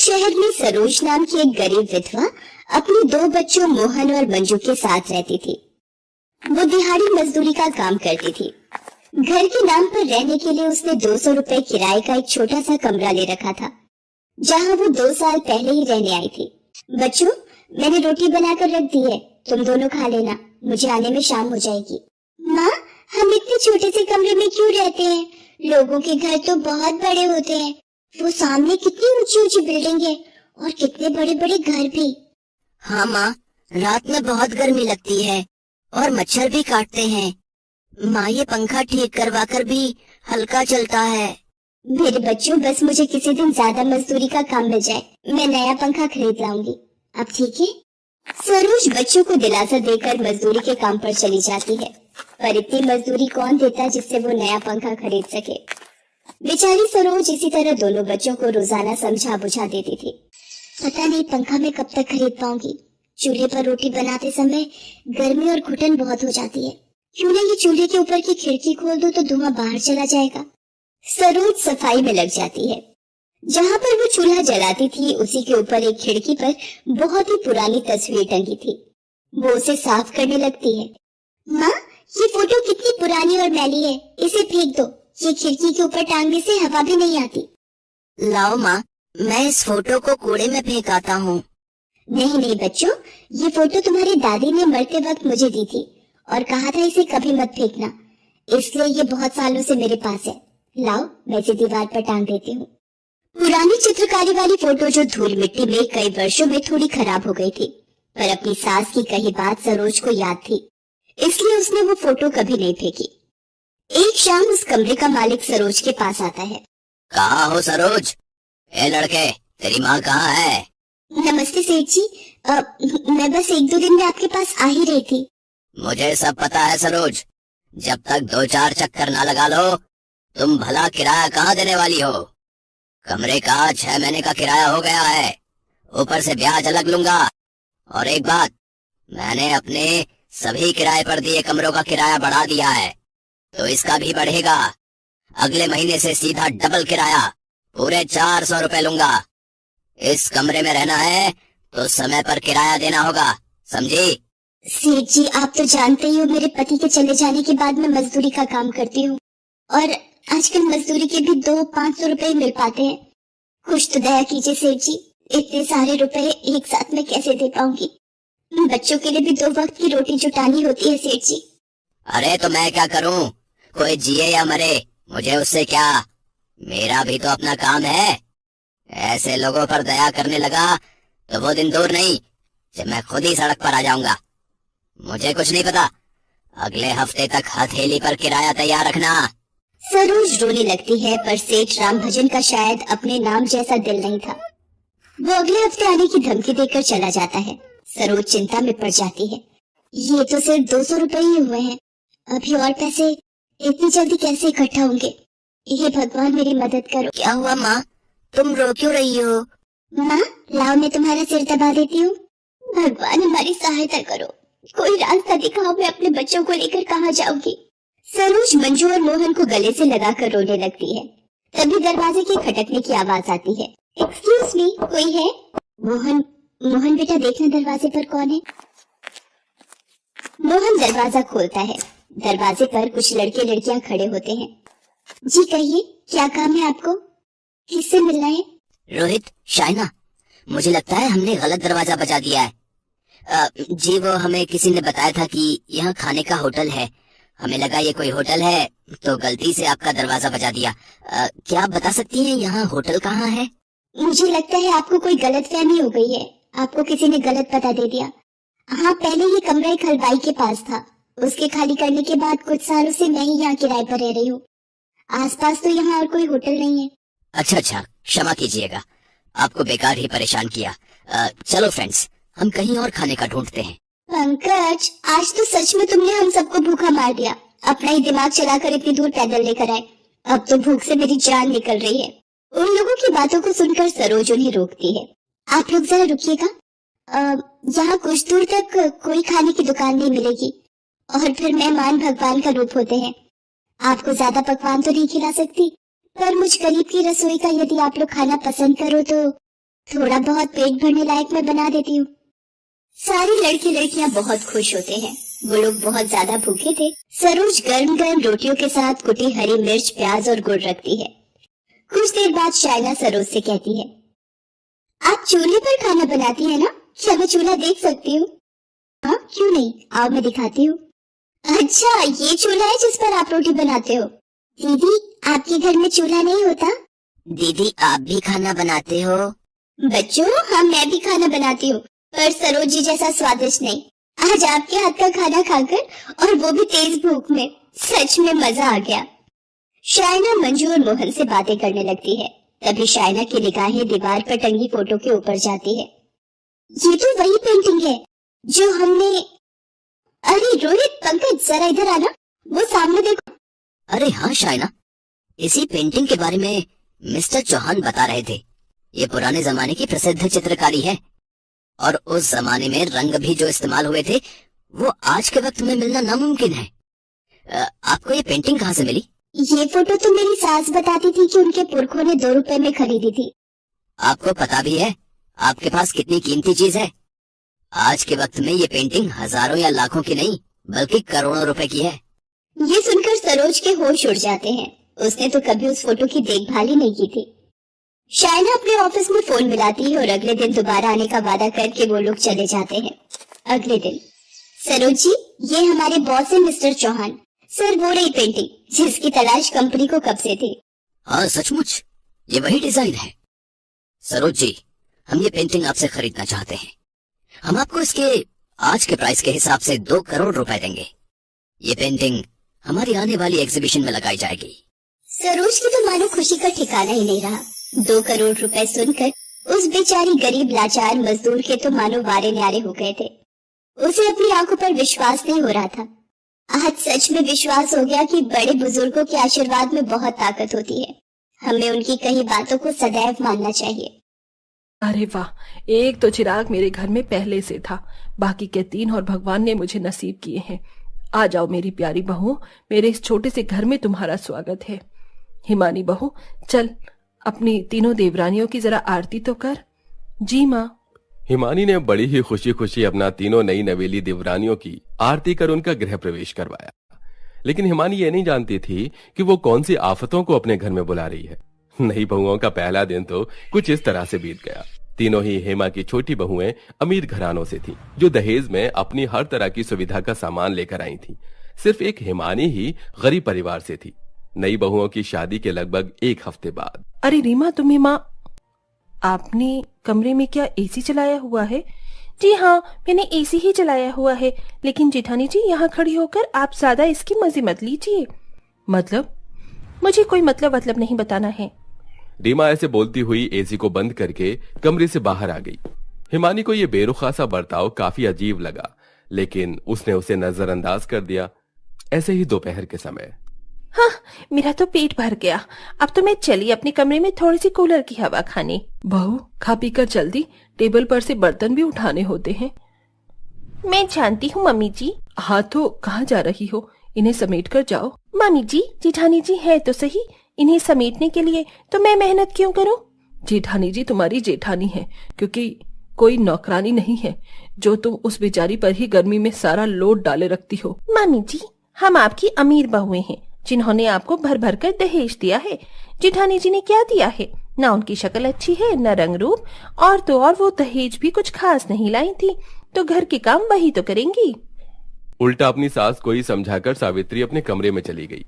शहर में सरोज नाम की एक गरीब विधवा अपने 2 बच्चों मोहन और मंजू के साथ रहती थी। वो दिहाड़ी मजदूरी का काम करती थी। घर के नाम पर रहने के लिए उसने 200 रुपए किराए का एक छोटा सा कमरा ले रखा था, जहाँ वो 2 साल पहले ही रहने आई थी। बच्चों, मैंने रोटी बनाकर रख दी है, तुम दोनों खा लेना, मुझे आने में शाम हो जाएगी। माँ, हम इतने छोटे से कमरे में क्यों रहते हैं? लोगों के घर तो बहुत बड़े होते हैं। वो सामने कितनी ऊंची ऊंची बिल्डिंग है और कितने बड़े बड़े घर भी। हाँ माँ, रात में बहुत गर्मी लगती है और मच्छर भी काटते हैं। माँ, ये पंखा ठीक करवा कर भी हल्का चलता है। मेरे बच्चों, बस मुझे किसी दिन ज्यादा मजदूरी का काम मिल जाए, मैं नया पंखा खरीद लाऊंगी। अब ठीक है? सरोज बच्चों को दिलासा देकर मजदूरी के काम पर चली जाती है, पर इतनी मजदूरी कौन देता जिससे वो नया पंखा खरीद सके। बेचारी सरोज इसी तरह दोनों बच्चों को रोजाना समझा बुझा देती थी। पता नहीं पंखा मैं कब तक खरीद पाऊंगी। चूल्हे पर रोटी बनाते समय गर्मी और घुटन बहुत हो जाती है। क्यों ना ये चूल्हे के ऊपर की खिड़की खोल दूं तो धुआं बाहर चला जाएगा। सरोज सफाई में लग जाती है। जहाँ पर वो चूल्हा जलाती थी उसी के ऊपर एक खिड़की पर बहुत ही पुरानी तस्वीर टंगी थी। वो उसे साफ करने लगती है। माँ, ये फोटो कितनी पुरानी और मैली है, इसे फेंक दो। ये खिड़की के ऊपर टांगने से हवा भी नहीं आती। लाओ माँ, मैं इस फोटो को कूड़े में फेंक आता हूँ। नहीं नहीं बच्चों, ये फोटो तुम्हारी दादी ने मरते वक्त मुझे दी थी और कहा था इसे कभी मत फेंकना, इसलिए ये बहुत सालों से मेरे पास है। लाओ, मैं इसे दीवार पर टांग देती हूँ। पुरानी चित्रकारी वाली फोटो जो धूल मिट्टी में कई वर्षों में थोड़ी खराब हो गई थी, पर अपनी सास की कही बात सरोज को याद थी, इसलिए उसने वो फोटो कभी नहीं फेंकी। एक शाम उस कमरे का मालिक सरोज के पास आता है। कहाँ हो सरोज? ए लड़के, तेरी माँ कहाँ है? नमस्ते सेठ जी, मैं बस 1-2 दिन में आपके पास आ ही रही थी। मुझे सब पता है सरोज, जब तक 2-4 चक्कर ना लगा लो तुम भला किराया कहाँ देने वाली हो? कमरे का 6 महीने का किराया हो गया है, ऊपर से ब्याज अलग लूंगा। और एक बात, मैंने अपने सभी किराए पर दिए कमरों का किराया बढ़ा दिया है, तो इसका भी बढ़ेगा। अगले महीने से सीधा डबल किराया, पूरे 400 रुपए लूंगा। इस कमरे में रहना है तो समय पर किराया देना होगा, समझी? सेठ जी, आप तो जानते ही हो मेरे पति के चले जाने के बाद मैं मजदूरी का काम करती हूँ और आजकल मजदूरी के भी 200-500 रुपए ही मिल पाते हैं। कुछ तो दया कीजिए सेठ जी, इतने सारे रुपए एक साथ में कैसे दे पाऊंगी? बच्चों के लिए भी 2 वक्त की रोटी जुटानी होती है सेठ जी। अरे तो मैं क्या करूं? कोई जिए या मरे, मुझे उससे क्या? मेरा भी तो अपना काम है। ऐसे लोगों पर दया करने लगा तो वो दिन दूर नहीं जब मैं खुद ही सड़क पर आ जाऊंगा। मुझे कुछ नहीं पता, अगले हफ्ते तक हथेली पर किराया तैयार रखना। सरोज रोने लगती है, पर सेठ रामभजन का शायद अपने नाम जैसा दिल नहीं था। वो अगले हफ्ते आने की धमकी देकर चला जाता है। सरोज चिंता में पड़ जाती है। ये तो सिर्फ 200 रुपए ही हुए हैं, अभी और पैसे इतनी जल्दी कैसे इकट्ठा होंगे? ये भगवान मेरी मदद करो। क्या हुआ माँ, तुम रो क्यों रही हो? माँ, लाओ मैं तुम्हारा सिर दबा देती हूँ। भगवान हमारी सहायता करो, कोई रास्ता दिखाओ, मैं अपने बच्चों को लेकर कहाँ जाऊंगी? सरोज मंजू और मोहन को गले से लगाकर रोने लगती है। तभी दरवाजे के खटकने की आवाज आती है। एक्सक्यूज मी, कोई है? मोहन बेटा, देखना दरवाजे पर कौन है। मोहन दरवाजा खोलता है। दरवाजे पर कुछ लड़के लड़कियां खड़े होते हैं। जी कहिए, क्या काम है आपको? किससे मिलना है? रोहित, शाइना, मुझे लगता है हमने गलत दरवाजा बजा दिया है। जी, वो हमें किसी ने बताया था कि यहाँ खाने का होटल है। हमें लगा ये कोई होटल है तो गलती से आपका दरवाजा बजा दिया। क्या आप बता सकती हैं यहाँ होटल कहाँ है? मुझे लगता है आपको कोई गलतफहमी हो गई है, आपको किसी ने गलत पता दे दिया। हाँ, पहले ये कमरा एक हलवाई के पास था, उसके खाली करने के बाद कुछ सालों से मैं ही यहाँ किराए पर रह रही हूँ। आसपास तो यहाँ और कोई होटल नहीं है। अच्छा, क्षमा कीजिएगा, आपको बेकार ही परेशान किया। चलो फ्रेंड्स, हम कहीं और खाने का ढूंढते हैं। पंकज, आज तो सच में तुमने हम सबको भूखा मार दिया। अपना ही दिमाग चलाकर इतनी दूर पैदल लेकर आए। अब तो भूख से मेरी जान निकल रही है। उन लोगों की बातों को सुनकर सरोज उन्हें रोकती है। आप लोग जरा रुकिएगा, यहाँ कुछ दूर तक कोई खाने की दुकान नहीं मिलेगी और फिर मेहमान भगवान का रूप होते हैं। आपको ज्यादा पकवान तो नहीं खिला सकती, पर मुझ गरीब की रसोई का यदि आप लोग खाना पसंद करो तो थोड़ा बहुत पेट भरने लायक मैं बना देती हूँ। सारी लड़के लड़कियां बहुत खुश होते हैं। वो लोग बहुत ज्यादा भूखे थे। सरोज गर्म गर्म रोटियों के साथ कुटी हरी मिर्च, प्याज और गुड़ रखती है। कुछ देर बाद शाइना सरोज से कहती है, आप चूल्हे पर खाना बनाती है ना? क्या मैं चूल्हा देख सकती हूँ? हाँ, क्यों नहीं, आओ मैं दिखाती हूँ। अच्छा, ये चूल्हा है जिस पर आप रोटी बनाते हो? दीदी, आपके घर में चूल्हा नहीं होता? दीदी, आप भी खाना बनाते हो? बच्चों, हाँ, मैं भी खाना बनाती हूँ, पर सरोज जी जैसा स्वादिष्ट नहीं। आज आपके हाथ का खाना खाकर, और वो भी तेज भूख में, सच में मजा आ गया। शाइना मंजू और मोहन से बातें करने लगती है। तभी शाइना की निगाहें दीवार पर टंगी फोटो के ऊपर जाती है। ये तो वही पेंटिंग है जो हमने... अरे रोहित, पंकज, जरा इधर आना, वो सामने देखो। अरे हाँ शाइना, इसी पेंटिंग के बारे में मिस्टर चौहान बता रहे थे। ये पुराने जमाने की प्रसिद्ध चित्रकारी है और उस जमाने में रंग भी जो इस्तेमाल हुए थे वो आज के वक्त में मिलना नामुमकिन है। आपको ये पेंटिंग कहाँ से मिली? ये फोटो तो मेरी सास बताती थी कि उनके पुरखों ने 2 रुपए में खरीदी थी। आपको पता भी है आपके पास कितनी कीमती चीज है? आज के वक्त में ये पेंटिंग हजारों या लाखों की नहीं बल्कि करोड़ों रुपए की है। ये सुनकर सरोज के होश उड़ जाते हैं। उसने तो कभी उस फोटो की देखभाल ही नहीं की थी। शाइना अपने ऑफिस में फोन मिलाती है और अगले दिन दोबारा आने का वादा करके वो लोग चले जाते हैं। अगले दिन, सरोज जी, ये हमारे बॉस है मिस्टर चौहान। सर, वो रही पेंटिंग जिसकी तलाश कंपनी को कब से थी। हाँ सचमुच, ये वही डिजाइन है। सरोज जी, हम ये पेंटिंग आपसे खरीदना चाहते हैं। हम आपको इसके आज के प्राइस के हिसाब से 2 करोड़ रुपए देंगे। ये पेंटिंग हमारी आने वाली एग्जीबिशन में लगाई जाएगी। सरोज की तो मानो खुशी का ठिकाना ही नहीं रहा। 2 करोड़ रुपए सुनकर उस बेचारी गरीब लाचार मजदूर के तो मानो वारे न्यारे हो गए थे। उसे अपनी आंखों पर विश्वास नहीं हो रहा था। आज सच में विश्वास हो गया कि बड़े बुजुर्गों के आशीर्वाद में बहुत ताकत होती है। हमें उनकी कही बातों को सदैव मानना चाहिए। अरे वाह, एक तो चिराग मेरे घर में पहले से था, बाकी के 3 और भगवान ने मुझे नसीब किए हैं। आ जाओ मेरी प्यारी बहू, मेरे इस छोटे से घर में तुम्हारा स्वागत है। हिमानी बहू, चल अपनी तीनों देवरानियों की जरा आरती तो कर। जी माँ। हिमानी ने बड़ी ही खुशी खुशी अपना तीनों नई नवेली देवरानियों की आरती कर उनका गृह प्रवेश करवाया। लेकिन हिमानी ये नहीं जानती थी कि वो कौन सी आफतों को अपने घर में बुला रही है। नई बहुओं का पहला दिन तो कुछ इस तरह से बीत गया। तीनों ही हेमा की छोटी बहुएं अमीर घरानों से थीं, जो दहेज में अपनी हर तरह की सुविधा का सामान लेकर आई थीं। सिर्फ एक हिमानी ही गरीब परिवार से थी। नई बहुओं की शादी के लगभग 1 हफ्ते बाद। अरे रीमा, तुम्हें माँ, आपने कमरे में क्या एसी चलाया हुआ है? जी हाँ, मैंने एसी ही चलाया हुआ है, लेकिन जेठानी जी यहाँ खड़ी होकर आप ज्यादा इसकी मजे मत लीजिए। मतलब? मुझे कोई मतलब नहीं बताना है। रीमा ऐसे बोलती हुई एसी को बंद करके कमरे से बाहर आ गई। हिमानी को यह बेरुखा सा बर्ताव काफी अजीब लगा, लेकिन उसने उसे नजरअंदाज कर दिया। ऐसे ही दोपहर के समय, हाँ, मेरा तो पेट भर गया। अब तो मैं चली अपने कमरे में थोड़ी सी कूलर की हवा खाने। बहू, खा पी कर जल्दी, टेबल पर से बर्तन भी उठाने होते हैं। मैं जानती हूँ मम्मी जी। हाँ तो कहाँ जा रही हो? इन्हें समेट कर जाओ। मम्मी जी, जेठानी जी है तो सही, इन्हें समेटने के लिए तो मैं मेहनत क्यों करूँ? जेठानी जी तुम्हारी जेठानी है, क्योंकि कोई नौकरानी नहीं है जो तुम उस बेचारी पर ही गर्मी में सारा लोड डाले रखती हो। मम्मी जी, हम आपकी अमीर बहुएं हैं जिन्होंने आपको भर भर कर दहेज दिया है। जेठानी जी ने क्या दिया है? ना उनकी शक्ल अच्छी है, न रंग रूप, और तो और वो दहेज भी कुछ खास नहीं लाई थी, तो घर के काम वही तो करेंगी। उल्टा अपनी सास को ही समझाकर सावित्री अपने कमरे में चली गई।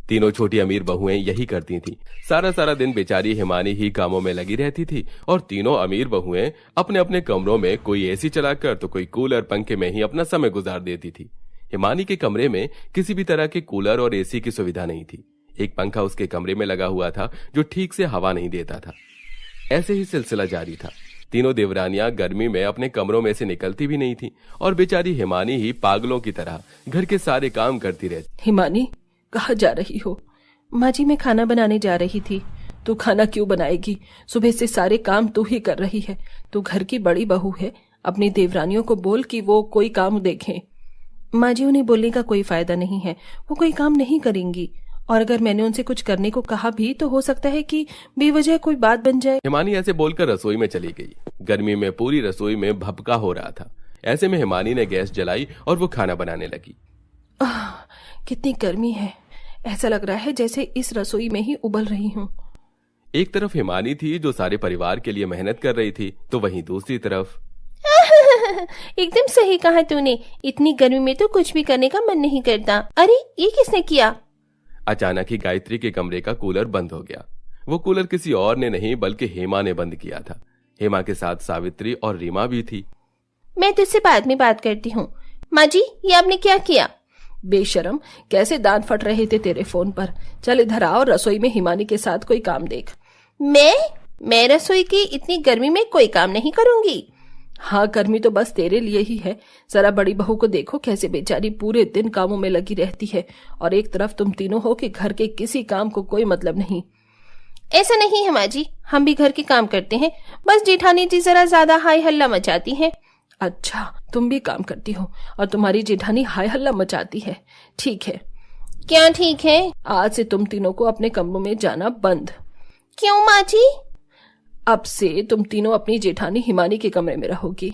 तीनों छोटी अमीर बहुएं यही करती थीं। सारा दिन बेचारी हिमानी ही कामों में लगी रहती थी और तीनों अमीर बहुएं अपने अपने कमरों में कोई एसी चलाकर तो कोई कूलर पंखे में ही अपना समय गुजार देती थी। हिमानी के कमरे में किसी भी तरह के कूलर और एसी की सुविधा नहीं थी। एक पंखा उसके कमरे में लगा हुआ था जो ठीक से हवा नहीं देता था। ऐसे ही सिलसिला जारी था। तीनों देवरानियां गर्मी में अपने कमरों में से निकलती भी नहीं थी और बेचारी हिमानी ही पागलों की तरह घर के सारे काम करती रहती। हिमानी, कहाँ जा रही हो? माँ जी, मैं खाना बनाने जा रही थी। तू खाना क्यों बनाएगी? सुबह से सारे काम तू ही कर रही है। तू घर की बड़ी बहू है, अपनी देवरानियों को बोल कि वो कोई काम देखें। माँ जी, उन्हें बोलने का कोई फायदा नहीं है, वो कोई काम नहीं करेंगी। और अगर मैंने उनसे कुछ करने को कहा भी तो हो सकता है कि बेवजह कोई बात बन जाए। हिमानी ऐसे बोलकर रसोई में चली गई। गर्मी में पूरी रसोई में भभका हो रहा था। ऐसे में हिमानी ने गैस जलाई और वो खाना बनाने लगी। कितनी गर्मी है, ऐसा लग रहा है जैसे इस रसोई में ही उबल रही हूँ। एक तरफ हिमानी थी जो सारे परिवार के लिए मेहनत कर रही थी, तो वहीं दूसरी तरफ एकदम सही कहा तूने, इतनी गर्मी में तो कुछ भी करने का मन नहीं करता। अरे ये किसने किया? अचानक ही गायत्री के कमरे का कूलर बंद हो गया। वो कूलर किसी और ने नहीं बल्कि हेमा ने बंद किया था। हेमा के साथ सावित्री और रीमा भी थी। मैं तुझसे बाद में बात करती हूँ। माँ जी, ये आपने क्या किया? बेशरम, कैसे दांत फट रहे थे तेरे फोन पर। चल इधर आओ, रसोई में हिमानी के साथ कोई काम देख। मैं रसोई की इतनी गर्मी में कोई काम नहीं करूंगी। हाँ, गर्मी तो बस तेरे लिए ही है। जरा बड़ी बहू को देखो कैसे बेचारी पूरे दिन कामों में लगी रहती है, और एक तरफ तुम तीनों हो कि घर के किसी काम को कोई मतलब नहीं। ऐसा नहीं है माँ जी, हम भी घर के काम करते हैं, बस जेठानी जी जरा ज्यादा हाय हल्ला मचाती हैं। अच्छा, तुम भी काम करती हो और तुम्हारी जेठानी हाय हल्ला मचाती है। ठीक है। क्या ठीक है? आज से तुम तीनों को अपने कमरों में जाना बंद। क्यों माँ जी? अब से तुम तीनों अपनी जेठानी हिमानी के कमरे में रहोगी।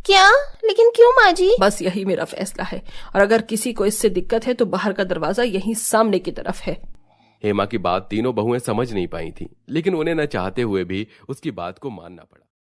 क्या? लेकिन क्यों माँ जी? बस यही मेरा फैसला है, और अगर किसी को इससे दिक्कत है तो बाहर का दरवाजा यहीं सामने की तरफ है। हेमा की बात तीनों बहुएं समझ नहीं पाई थी, लेकिन उन्हें न चाहते हुए भी उसकी बात को मानना पड़ा।